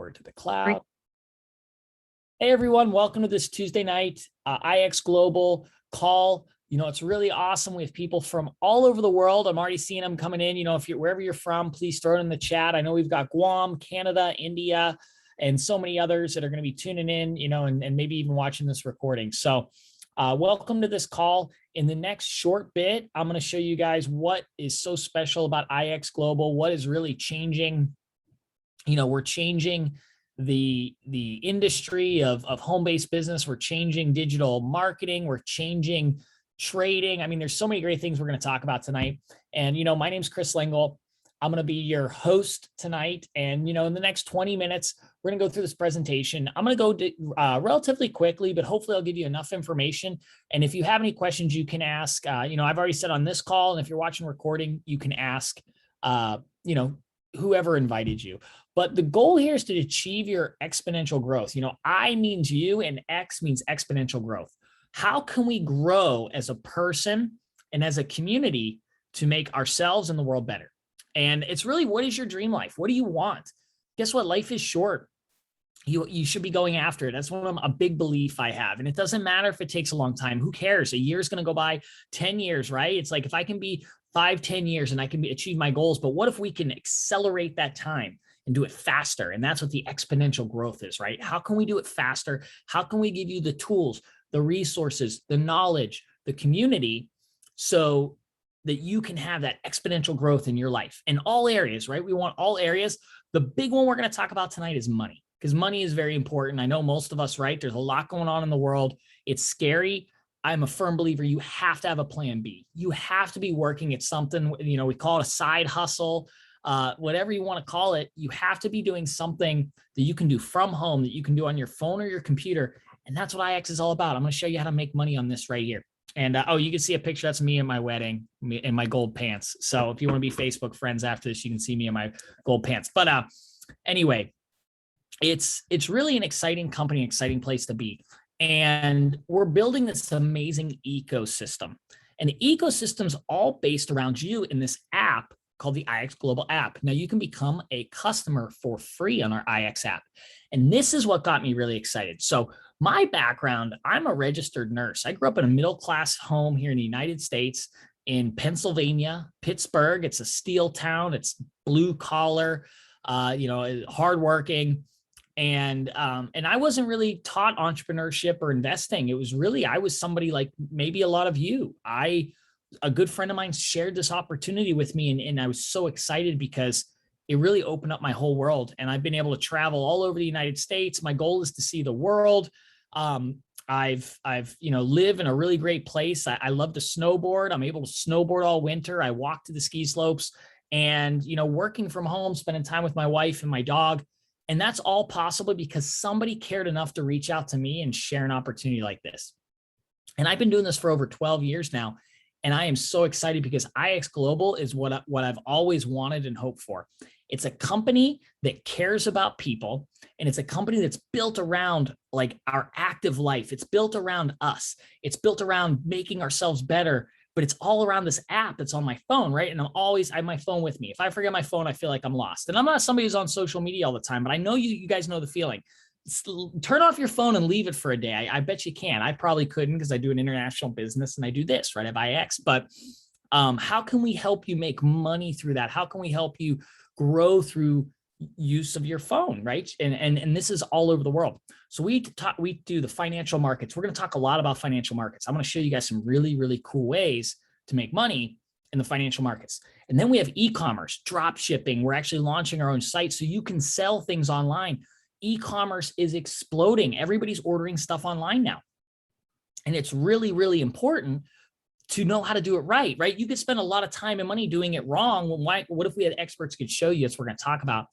record to the cloud. Hey everyone, welcome to this Tuesday night IX Global call. It's really awesome. We have people from all over the world. I'm already seeing them coming in. If you're wherever you're from, please throw it in the chat. I know we've got Guam, Canada, India, and so many others that are going to be tuning in, and maybe even watching this recording. So welcome to this call. In the next short bit, I'm going to show you guys what is so special about IX Global, what is really changing. We're changing the industry of home-based business. We're changing digital marketing. We're changing trading. I mean, there's so many great things we're going to talk about tonight. And, my name's Chris Lingle. I'm going to be your host tonight. And, in the next 20 minutes, we're going to go through this presentation. I'm going to go relatively quickly, but hopefully I'll give you enough information. And if you have any questions, you can ask. I've already said on this call, and if you're watching recording, you can ask, whoever invited you. But the goal here is to achieve your exponential growth. I means you and X means exponential growth. How can we grow as a person and as a community to make ourselves and the world better? And it's really, what is your dream life? What do you want? Guess what? Life is short. You should be going after it. That's a big belief I have. And it doesn't matter if it takes a long time. Who cares? A year is going to go by, 10 years, right? It's like, if I can be 5-10 years and I can achieve my goals, but what if we can accelerate that time and do it faster? And that's what the exponential growth is, right? How can we do it faster? How can we give you the tools, the resources, the knowledge, the community, so that you can have that exponential growth in your life in all areas, right? We want all areas. The big one we're going to talk about tonight is money, because money is very important. I know most of us, right? There's a lot going on in the world. It's scary. I'm a firm believer you have to have a plan B. You have to be working at something, we call it a side hustle, whatever you want to call it. You have to be doing something that you can do from home, that you can do on your phone or your computer. And that's what IX is all about. I'm going to show you how to make money on this right here. And you can see a picture. That's me in my wedding, in my gold pants. So if you want to be Facebook friends after this, you can see me in my gold pants. But anyway, it's really an exciting company, exciting place to be. And we're building this amazing ecosystem. And the ecosystem's all based around you in this app called the IX Global app. Now you can become a customer for free on our IX app. And this is what got me really excited. So my background, I'm a registered nurse. I grew up in a middle-class home here in the United States in Pennsylvania, Pittsburgh. It's a steel town. It's blue collar, hardworking. And I wasn't really taught entrepreneurship or investing. It was really, I was somebody like maybe a lot of you. A good friend of mine shared this opportunity with me, and I was so excited because it really opened up my whole world. And I've been able to travel all over the United States. My goal is to see the world. I've live in a really great place. I love to snowboard. I'm able to snowboard all winter. I walk to the ski slopes, and, working from home, spending time with my wife and my dog. And that's all possible because somebody cared enough to reach out to me and share an opportunity like this. And I've been doing this for over 12 years now. And I am so excited because IX Global is what I've always wanted and hoped for. It's a company that cares about people, and it's a company that's built around like our active life. It's built around us. It's built around making ourselves better, but it's all around this app that's on my phone, right? And I have my phone with me. If I forget my phone, I feel like I'm lost. And I'm not somebody who's on social media all the time, but I know you guys know the feeling. Turn off your phone and leave it for a day. I bet you can. I probably couldn't, because I do an international business and I do this, right? I have IX. But how can we help you make money through that? How can we help you grow through use of your phone, right? And this is all over the world. So we do the financial markets. We're going to talk a lot about financial markets. I'm going to show you guys some really, really cool ways to make money in the financial markets. And then we have e-commerce, drop shipping. We're actually launching our own site so you can sell things online. E-commerce is exploding. Everybody's ordering stuff online now. And it's really, really important to know how to do it right? You could spend a lot of time and money doing it wrong. What if we had experts who could show you? That's what we're going to talk about.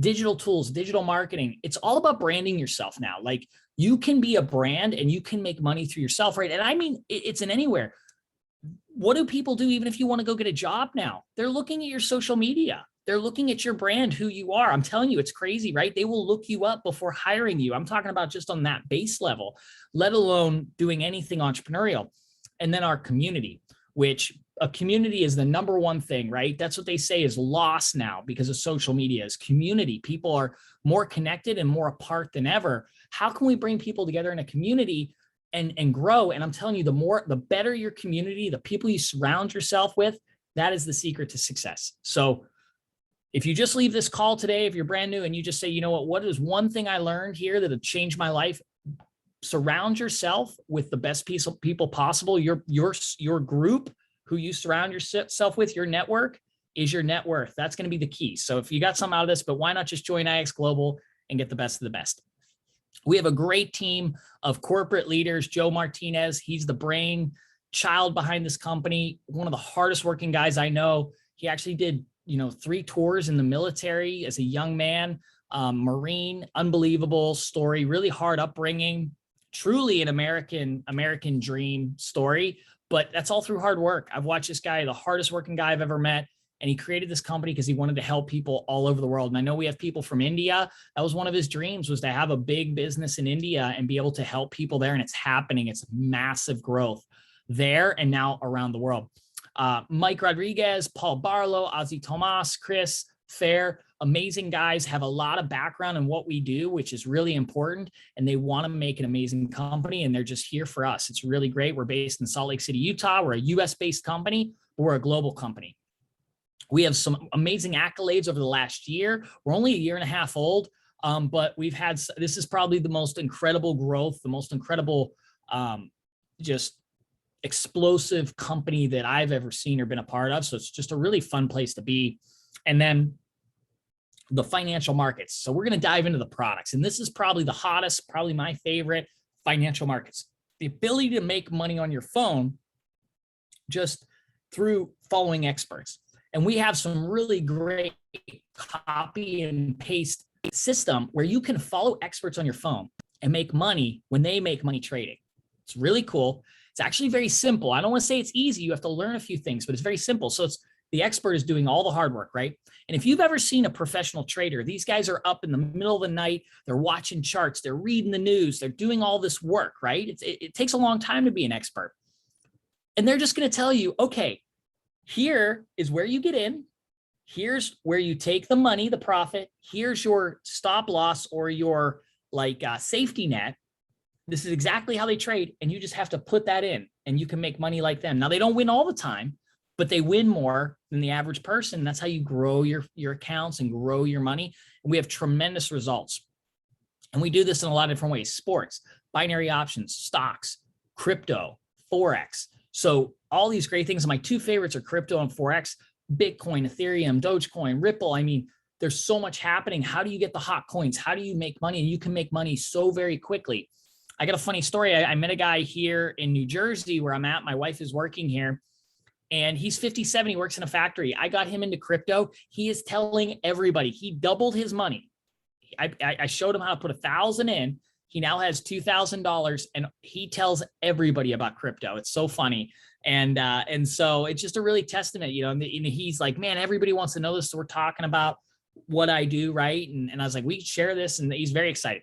Digital tools, digital marketing. It's all about branding yourself now. Like, you can be a brand and you can make money through yourself, right? And I mean, it's in anywhere. What do people do even if you want to go get a job now? They're looking at your social media. They're looking at your brand, who you are. I'm telling you, it's crazy, right? They will look you up before hiring you. I'm talking about just on that base level, let alone doing anything entrepreneurial. And then our community, which a community is the number one thing, right? That's what they say is lost now because of social media is community. People are more connected and more apart than ever. How can we bring people together in a community and grow? And I'm telling you, the better your community, the people you surround yourself with, that is the secret to success. So if you just leave this call today, if you're brand new and you just say, you know what is one thing I learned here that have changed my life? Surround yourself with the best people possible. Your group who you surround yourself with, your network is your net worth. That's going to be the key. So if you got something out of this, but why not just join IX Global and get the best of the best? We have a great team of corporate leaders. Joe Martinez, he's the brain child behind this company. One of the hardest working guys I know. He actually did, 3 tours in the military as a young man, Marine, unbelievable story, really hard upbringing, truly an American dream story, but that's all through hard work. I've watched this guy, the hardest working guy I've ever met. And he created this company because he wanted to help people all over the world. And I know we have people from India. That was one of his dreams, was to have a big business in India and be able to help people there. And it's happening. It's massive growth there and now around the world. Mike Rodriguez, Paul Barlow, Ozzy Tomas, Chris Fair, amazing guys, have a lot of background in what we do, which is really important. And they want to make an amazing company. And they're just here for us. It's really great. We're based in Salt Lake City, Utah. We're a US based company, but we're a global company. We have some amazing accolades over the last year. We're only a year and a half old, but this is probably the most incredible growth, the most incredible, just explosive company that I've ever seen or been a part of. So it's just a really fun place to be. And then the financial markets. So we're going to dive into the products. And this is probably the hottest, probably my favorite, financial markets. The ability to make money on your phone just through following experts. And we have some really great copy and paste system where you can follow experts on your phone and make money when they make money trading. It's really cool. It's actually very simple. I don't want to say it's easy. You have to learn a few things, but it's very simple. So the expert is doing all the hard work, right? And if you've ever seen a professional trader, these guys are up in the middle of the night. They're watching charts. They're reading the news. They're doing all this work, right? It takes a long time to be an expert. And they're just going to tell you, okay, here is where you get in. Here's where you take the money, the profit. Here's your stop loss or your safety net. This is exactly how they trade. And you just have to put that in and you can make money like them. Now, they don't win all the time, but they win more than the average person. That's how you grow your accounts and grow your money. And we have tremendous results. And we do this in a lot of different ways: sports, binary options, stocks, crypto, Forex. So all these great things. My 2 favorites are crypto and Forex, Bitcoin, Ethereum, Dogecoin, Ripple. I mean, there's so much happening. How do you get the hot coins? How do you make money? And you can make money so very quickly. I got a funny story. I met a guy here in New Jersey where I'm at. My wife is working here and he's 57. He works in a factory. I got him into crypto. He is telling everybody he doubled his money. I showed him how to put 1,000 in. He now has $2,000 and he tells everybody about crypto. It's so funny. And so it's just a really testament, and he's like, man, everybody wants to know this. So we're talking about what I do. Right. And I was like, we share this, and he's very excited.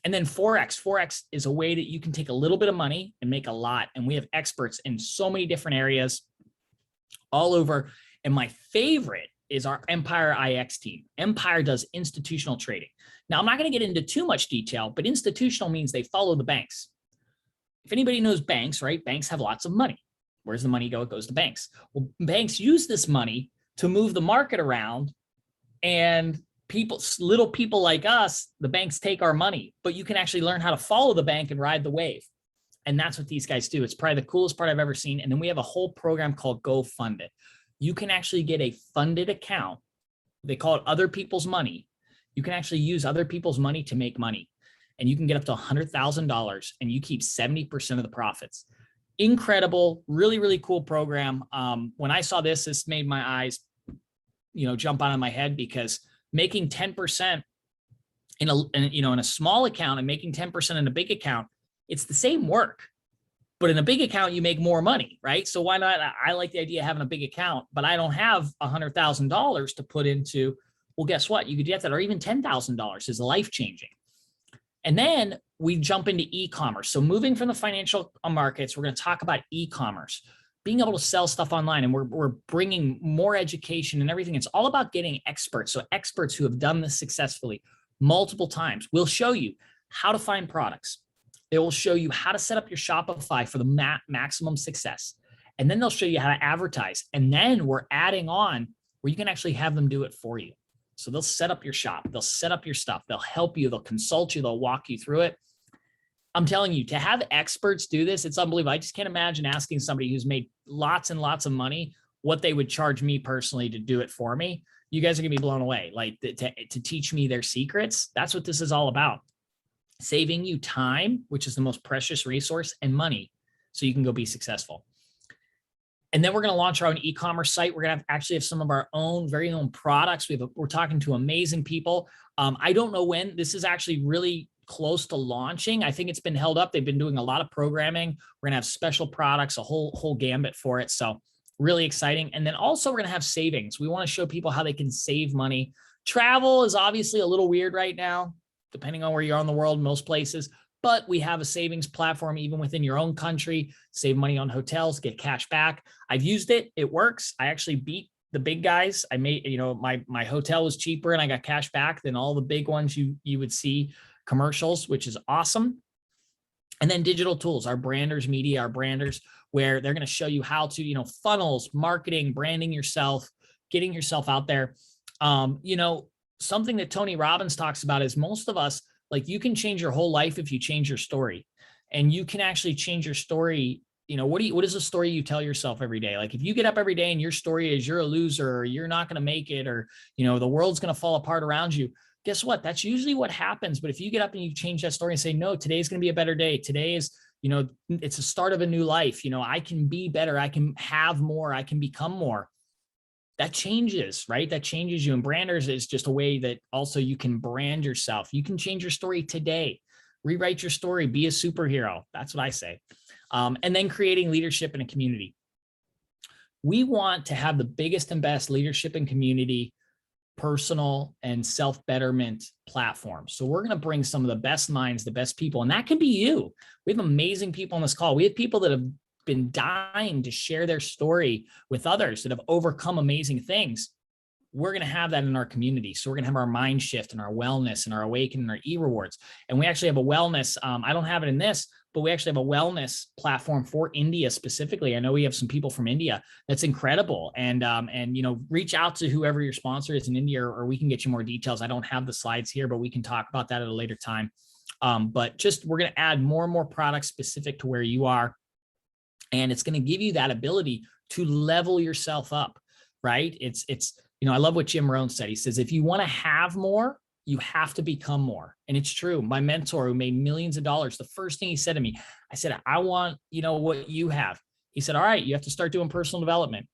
And then Forex is a way that you can take a little bit of money and make a lot. And we have experts in so many different areas all over. And my favorite is our Empire IX team. Empire does institutional trading. Now, I'm not going to get into too much detail, but institutional means they follow the banks. If anybody knows banks, right? Banks have lots of money. Where's the money go? It goes to banks. Well, banks use this money to move the market around, and little people like us, the banks take our money, but you can actually learn how to follow the bank and ride the wave. And that's what these guys do. It's probably the coolest part I've ever seen. And then we have a whole program called Go Fund It. You can actually get a funded account. They call it other people's money. You can actually use other people's money to make money. And you can get up to $100,000 and you keep 70% of the profits. Incredible, really, really cool program. When I saw this made my eyes, jump out of my head, because making 10% in a small account and making 10% in a big account, it's the same work. But in a big account, you make more money, right? So why not? I like the idea of having a big account, but I don't have $100,000 to put into. Well, guess what? You could get that, or even $10,000 is life-changing. And then we jump into e-commerce. So moving from the financial markets, we're going to talk about e-commerce. being able to sell stuff online, and we're bringing more education and everything. It's all about getting experts. So experts who have done this successfully multiple times will show you how to find products. They will show you how to set up your Shopify for the maximum success. And then they'll show you how to advertise. And then we're adding on where you can actually have them do it for you. So they'll set up your shop, they'll set up your stuff, they'll help you, they'll consult you, they'll walk you through it. I'm telling you, to have experts do this, it's unbelievable. I just can't imagine asking somebody who's made lots and lots of money what they would charge me personally to do it for me. You guys are gonna be blown away. Like to teach me their secrets. That's what this is all about. Saving you time, which is the most precious resource, and money, so you can go be successful. And then we're going to launch our own e-commerce site. We're going to actually have some of our own very own products. We're talking to amazing people. I don't know when. This is actually really close to launching. I think it's been held up. They've been doing a lot of programming. We're going to have special products, a whole gambit for it. So really exciting. And then also we're going to have savings. We want to show people how they can save money. Travel is obviously a little weird right now, depending on where you are in the world, most places. But we have a savings platform even within your own country. Save money on hotels, get cash back. I've used it. It works. I actually beat the big guys. I made, my hotel was cheaper and I got cash back than all the big ones you would see commercials, which is awesome. And then digital tools, our branders media, our branders, where they're going to show you how to, funnels, marketing, branding yourself, getting yourself out there. Something that Tony Robbins talks about is most of us, like, you can change your whole life if you change your story, and you can actually change your story. What is the story you tell yourself every day? Like, if you get up every day and your story is you're a loser, or you're not going to make it, or, the world's going to fall apart around you, guess what? That's usually what happens. But if you get up and you change that story and say, no, today's going to be a better day. Today is, it's the start of a new life. I can be better. I can have more. I can become more. That changes, right? That changes you. And branders is just a way that also you can brand yourself. You can change your story today, rewrite your story, be a superhero. That's what I say. And then creating leadership in a community. We want to have the biggest and best leadership and community, personal and self-betterment platform. So we're going to bring some of the best minds, the best people, and that can be you. We have amazing people on this call. We have people that have been dying to share their story with others that have overcome amazing things. We're going to have that in our community. So we're going to have our mind shift and our wellness and our awaken and our e-rewards. And we actually have a wellness. I don't have it in this, but we actually have a wellness platform for India specifically. I know we have some people from India. That's incredible. And reach out to whoever your sponsor is in India, or we can get you more details. I don't have the slides here, but we can talk about that at a later time. But we're going to add more and more products specific to where you are. And it's going to give you that ability to level yourself up, right? I love what Jim Rohn said. He says, if you want to have more, you have to become more. And it's true. My mentor, who made millions of dollars, the first thing he said to me, I said, I want, what you have. He said, all right, you have to start doing personal development.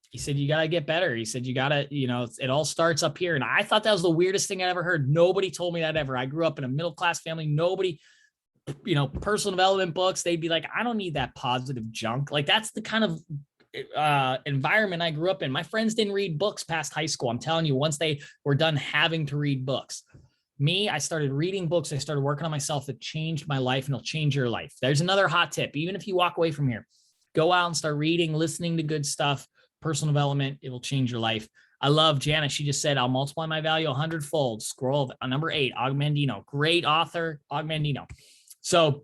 He said, you got to get better. He said, you got to, it all starts up here. And I thought that was the weirdest thing I ever heard. Nobody told me that ever. I grew up in a middle-class family. Nobody, personal development books, they'd be like, I don't need that positive junk. Like, that's the kind of environment I grew up in. My friends didn't read books past high school. I'm telling you, once they were done having to read books. Me, I started reading books. I started working on myself. That changed my life, and it'll change your life. There's another hot tip. Even if you walk away from here, go out and start reading, listening to good stuff, personal development. It will change your life. I love Jana. She just said, I'll multiply my value 100-fold. Scroll number 8, Og Mandino. Great author, Og Mandino. So,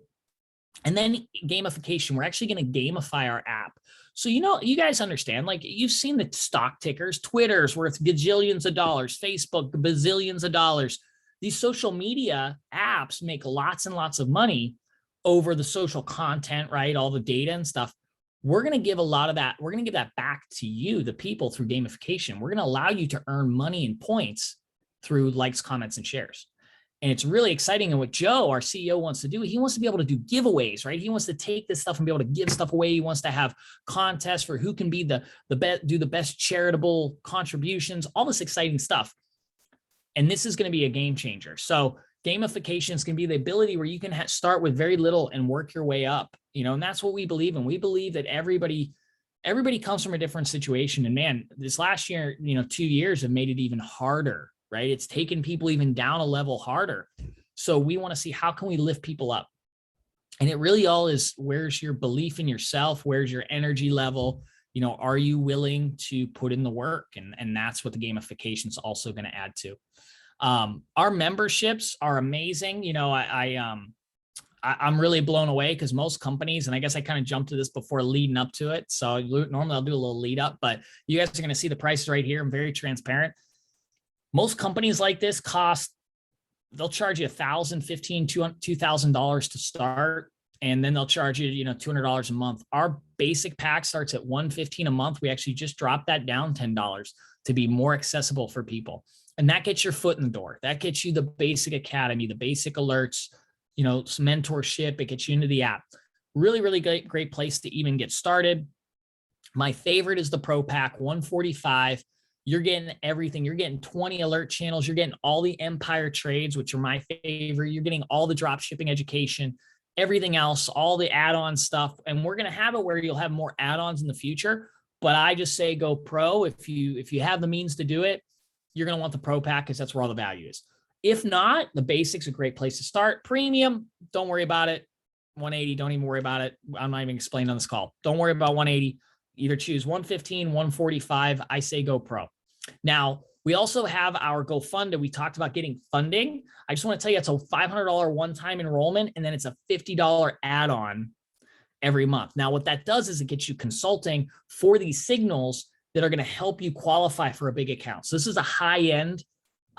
and then gamification. We're actually going to gamify our app. So, you guys understand, like, you've seen the stock tickers. Twitter's worth gajillions of dollars. Facebook, bazillions of dollars. These social media apps make lots and lots of money over the social content, right? All the data and stuff. We're going to give a lot of that. We're going to give that back to you, the people, through gamification. We're going to allow you to earn money and points through likes, comments, and shares. And it's really exciting. And what Joe, our CEO, wants to do, he wants to be able to do giveaways, right? He wants to take this stuff and be able to give stuff away. He wants to have contests for who can be the best, do the best charitable contributions, all this exciting stuff. And this is going to be a game changer. So gamification is going to be the ability where you can start with very little and work your way up, and that's what we believe in. We believe that everybody comes from a different situation. And man, this last year, 2 years have made it even harder, right? It's taken people even down a level harder. So we want to see, how can we lift people up? And it really all is, where's your belief in yourself? Where's your energy level? Are you willing to put in the work? And that's what the gamification is also going to add to. Our memberships are amazing. I'm really blown away because most companies, and I guess I kind of jumped to this before leading up to it. So normally I'll do a little lead up, but you guys are going to see the prices right here. I'm very transparent. Most companies like this they'll charge you $1,000, $1,500, $2,000 to start. And then they'll charge you, $200 a month. Our basic pack starts at $115 a month. We actually just dropped that down $10 to be more accessible for people. And that gets your foot in the door. That gets you the basic academy, the basic alerts, some mentorship. It gets you into the app. Really, really great place to even get started. My favorite is the Pro Pack, $145. You're getting everything. You're getting 20 alert channels. You're getting all the Empire trades, which are my favorite. You're getting all the drop shipping education, everything else, all the add-on stuff. And we're going to have it where you'll have more add-ons in the future. But I just say go pro. If you have the means to do it, you're going to want the Pro Pack because that's where all the value is. If not, the basic's a great place to start. Premium, don't worry about it. 180, don't even worry about it. I'm not even explaining on this call. Don't worry about 180. Either choose 115, 145. I say go pro. Now, we also have our GoFundMe. We talked about getting funding. I just want to tell you, it's a $500 one-time enrollment, and then it's a $50 add-on every month. Now, what that does is it gets you consulting for these signals that are going to help you qualify for a big account. So this is a high-end,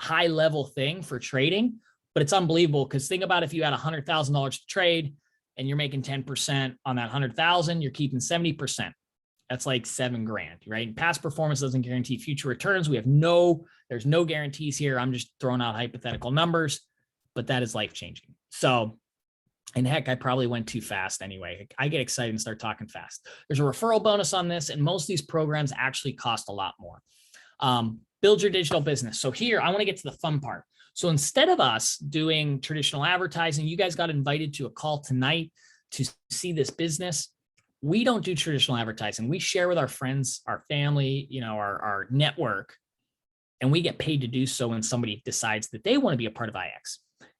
high-level thing for trading, but it's unbelievable because think about if you had $100,000 to trade and you're making 10% on that 100,000, you're keeping 70%. That's like $7,000, right? Past performance doesn't guarantee future returns. There's no guarantees here. I'm just throwing out hypothetical numbers, but that is life-changing. So, and heck, I probably went too fast anyway. I get excited and start talking fast. There's a referral bonus on this, and most of these programs actually cost a lot more. Build your digital business. So here, I want to get to the fun part. So instead of us doing traditional advertising, you guys got invited to a call tonight to see this business. We don't do traditional advertising. We share with our friends, our family, our network, and we get paid to do so when somebody decides that they want to be a part of IX.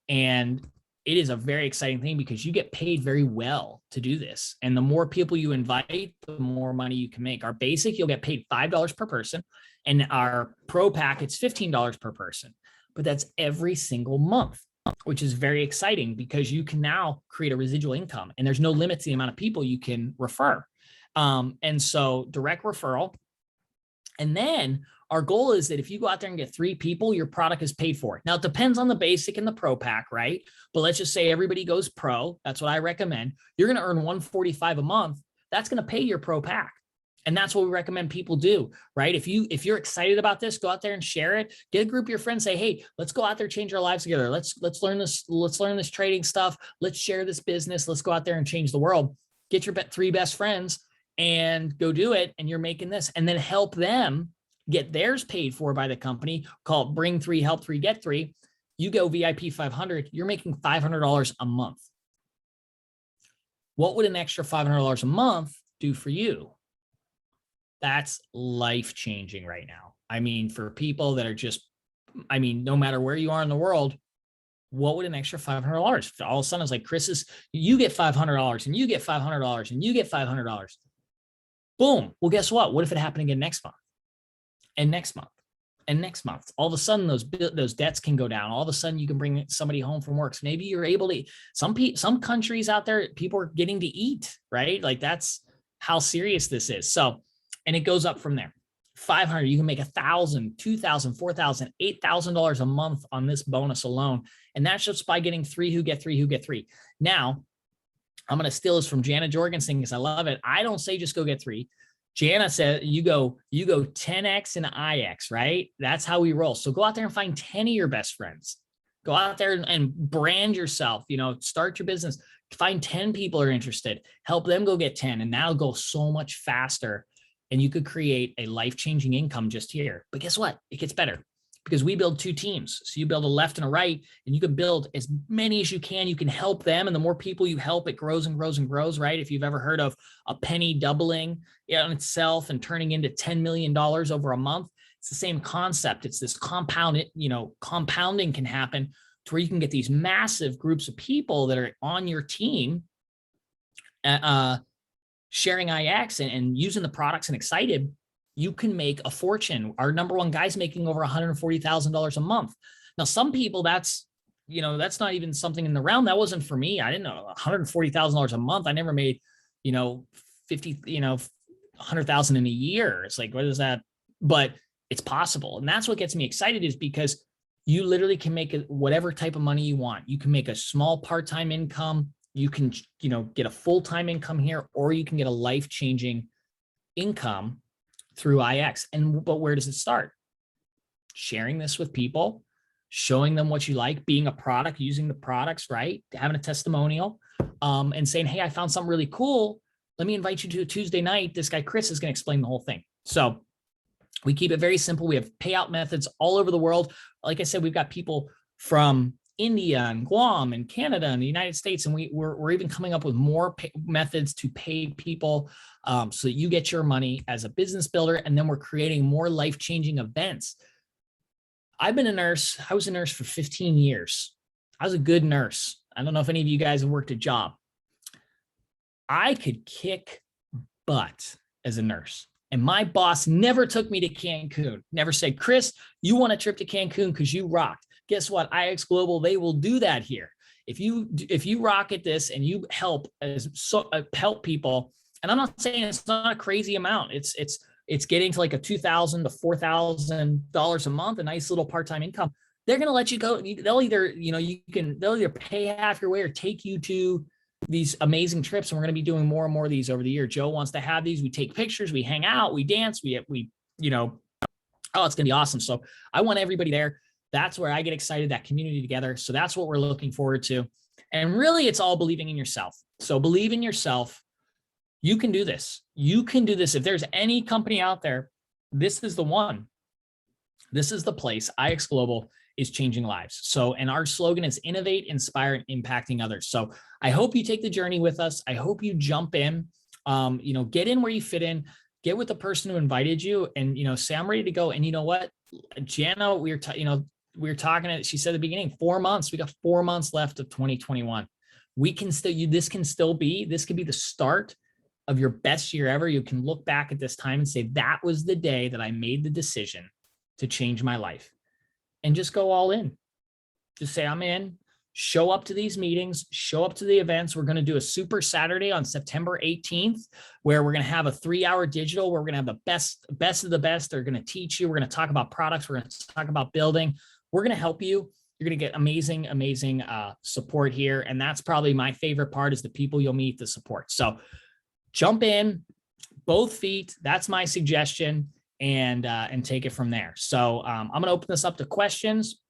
And it is a very exciting thing because you get paid very well to do this. And the more people you invite, the more money you can make. Our basic, you'll get paid $5 per person. And our Pro Pack, it's $15 per person. But that's every single month, which is very exciting because you can now create a residual income and there's no limit to the amount of people you can refer. And so direct referral. And then our goal is that if you go out there and get 3 people, your product is paid for. Now, it depends on the basic and the Pro Pack, right? But let's just say everybody goes pro. That's what I recommend. You're going to earn $145 a month. That's going to pay your Pro Pack. And that's what we recommend people do, right? If you're excited about this, go out there and share it. Get a group of your friends, say, hey, let's go out there, change our lives together. Let's learn this. Let's learn this trading stuff. Let's share this business. Let's go out there and change the world. Get your 3 best friends and go do it. And you're making this, and then help them get theirs paid for by the company. Call it Bring 3, Help 3, Get 3. You go VIP 500. You're making $500 a month. What would an extra $500 a month do for you? That's life-changing right now. I mean, for people that are no matter where you are in the world, what would an extra $500? All of a sudden, it's like, you get $500 and you get $500 and you get $500. Boom. Well, guess what? What if it happened again next month and next month and next month? All of a sudden, those debts can go down. All of a sudden, you can bring somebody home from work. So maybe you're able to, some countries out there, people are getting to eat, right? Like that's how serious this is. So, and it goes up from there. 500, you can make $1,000, $2,000, $4,000, $8,000 a month on this bonus alone. And that's just by getting 3 who get 3 who get 3. Now, I'm going to steal this from Jana Jorgensen because I love it. I don't say just go get 3. Jana said you go 10X and IX, right? That's how we roll. So go out there and find 10 of your best friends. Go out there and brand yourself, start your business. Find 10 people who are interested. Help them go get 10. And that'll go so much faster. And you could create a life-changing income just here. But guess what? It gets better because we build 2 teams. So you build a left and a right, and you can build as many as you can. You can help them. And the more people you help, it grows and grows and grows, right? If you've ever heard of a penny doubling in itself and turning into $10 million over a month, it's the same concept. It's this compounding can happen to where you can get these massive groups of people that are on your team sharing IX and using the products and excited, you can make a fortune. Our number one guy's making over $140,000 a month. Now, some people that's not even something in the realm. That wasn't for me. I didn't know $140,000 a month. I never made, 50, 100,000 in a year. It's like, what is that? But it's possible. And that's what gets me excited, is because you literally can make whatever type of money you want. You can make a small part-time income. You can, get a full-time income here, or you can get a life-changing income through IX. But where does it start? Sharing this with people, showing them what you like, being a product, using the products, right? Having a testimonial, and saying, hey, I found something really cool. Let me invite you to a Tuesday night. This guy, Chris, is going to explain the whole thing. So we keep it very simple. We have payout methods all over the world. Like I said, we've got people from India and Guam and Canada and the United States. And we're even coming up with more methods to pay people so that you get your money as a business builder. And then we're creating more life-changing events. I've been a nurse. I was a nurse for 15 years. I was a good nurse. I don't know if any of you guys have worked a job. I could kick butt as a nurse. And my boss never took me to Cancun, never said, Chris, you want a trip to Cancun because you rocked. Guess what? ixglobal, they will do that here. If you rock at this and you help people, and I'm not saying it's not a crazy amount. It's getting to like a $2,000 to $4,000 a month, a nice little part-time income. They're going to let you go. They'll either pay half your way or take you to these amazing trips. And we're going to be doing more and more of these over the year. Joe wants to have these. We take pictures, we hang out, we dance, it's going to be awesome. So I want everybody there. That's where I get excited, that community together. So that's what we're looking forward to. And really, it's all believing in yourself. So believe in yourself. You can do this. You can do this. If there's any company out there, this is the one. This is the place. ixglobal is changing lives. So, and our slogan is innovate, inspire, and impacting others. So I hope you take the journey with us. I hope you jump in, get in where you fit in, get with the person who invited you, and, say, I'm ready to go. And you know what, Jana, we were talking, she said at the beginning, 4 months, we got 4 months left of 2021. We can still, this could be the start of your best year ever. You can look back at this time and say, that was the day that I made the decision to change my life, and just go all in. Just say, I'm in, show up to these meetings, show up to the events. We're going to do a super Saturday on September 18th, where we're going to have a 3-hour digital, where we're going to have the best of the best. They're going to teach you. We're going to talk about products. We're going to talk about building. We're going to help you. You're going to get amazing support here. And that's probably my favorite part, is the people you'll meet, the support. So jump in, both feet. That's my suggestion, and take it from there. So I'm going to open this up to questions.